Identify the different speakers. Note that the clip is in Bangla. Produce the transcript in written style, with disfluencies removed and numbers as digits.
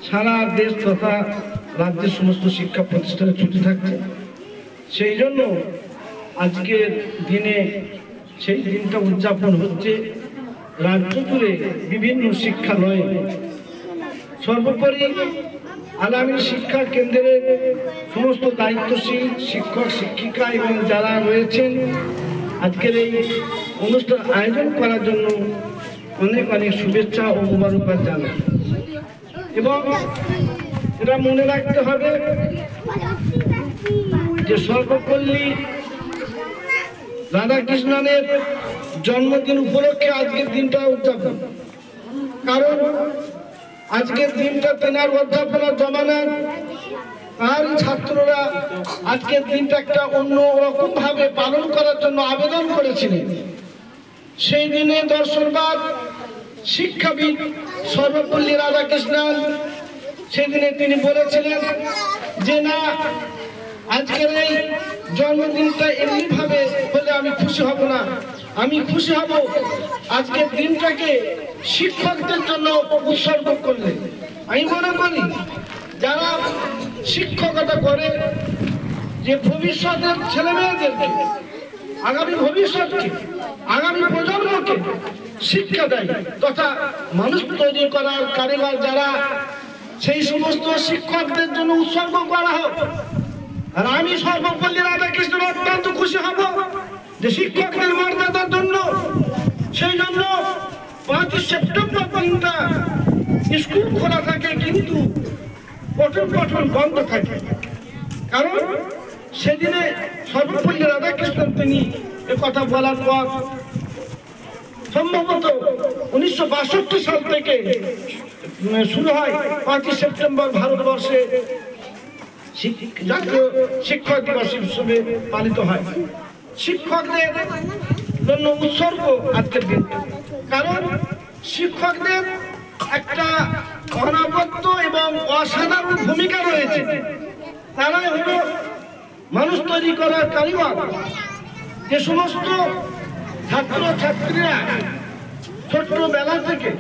Speaker 1: সারা দেশ তথা রাজ্যের সমস্ত শিক্ষা প্রতিষ্ঠানে ছুটি থাকছে। সেই জন্য আজকের দিনে সেই দিনটা উদযাপন হচ্ছে রাজ্য জুড়ে বিভিন্ন শিক্ষালয়ে। সর্বোপরি আলামিন শিক্ষা কেন্দ্রের সমস্ত দায়িত্বশীল শিক্ষক শিক্ষিকা এবং যারা রয়েছেন আজকের এই অনুষ্ঠান আয়োজন করার জন্য অনেক অনেক শুভেচ্ছা ও মোবারকবাদ জানাই। এবং এটা মনে রাখতে হবে যে সর্বপল্লী রাধাকৃষ্ণনের জন্মদিন উপলক্ষে আজকের দিনটা উদযাপন, কারণ আজকের দিনটা তেনার অধ্যাপনার জমানার আর ছাত্ররা আজকের দিনটা একটা অন্য রকম ভাবে পালন করার জন্য আবেদন করেছিলেন। সেই দিনে দর্শনবাদ শিক্ষাবিদ সর্বপল্লী রাধাকৃষ্ণন সেদিনে তিনি বলেছিলেন যে না, আজকের এই জন্মদিনটা এমনি ভাবে হলে আমি খুশি হব না, আমি খুশি হব আজকের দিনটাকে শিক্ষকদের জন্য উৎসর্গ করলে। আমি মনে করি যারা শিক্ষকতা করে যে ভবিষ্যতের ছেলে মেয়েদেরকে, আগামী ভবিষ্যৎকে, আগামী প্রজন্মকে শিক্ষা দেয় তথা মানুষ তৈরি করার কারিগর যারা, সেই সমস্ত শিক্ষকদের জন্য উৎসর্গ করা হোক। আর আমি সর্বপল্লী রাধাকৃষ্ণ অত্যন্ত খুশি হব যে শিক্ষকদের মর্যাদার জন্য, সেই জন্য 5 সেপ্টেম্বর দিনটা স্কুল খোলা থাকে কিন্তু পঠন পঠন বন্ধ থাকে। কারণ সেদিনে সর্বপল্লী রাধাকৃষ্ণন তিনি কথা বলার পর সম্ভবত 1962 সাল থেকে শুরু হয় 5 সেপ্টেম্বর ভারতবর্ষে জাতীয় শিক্ষক দিবস হিসেবে পালিত হয়। শিক্ষকদের জন্য উৎসর্গ আজকের দিন, কারণ শিক্ষকদের একটা অনবদ্য এবং অসাধারণ ভূমিকা রয়েছে। তারাই হলো মানুষ তৈরি করার কারিগর। যে সমস্ত ছাত্র ছাত্রীরা ছোট্টবেলা থেকে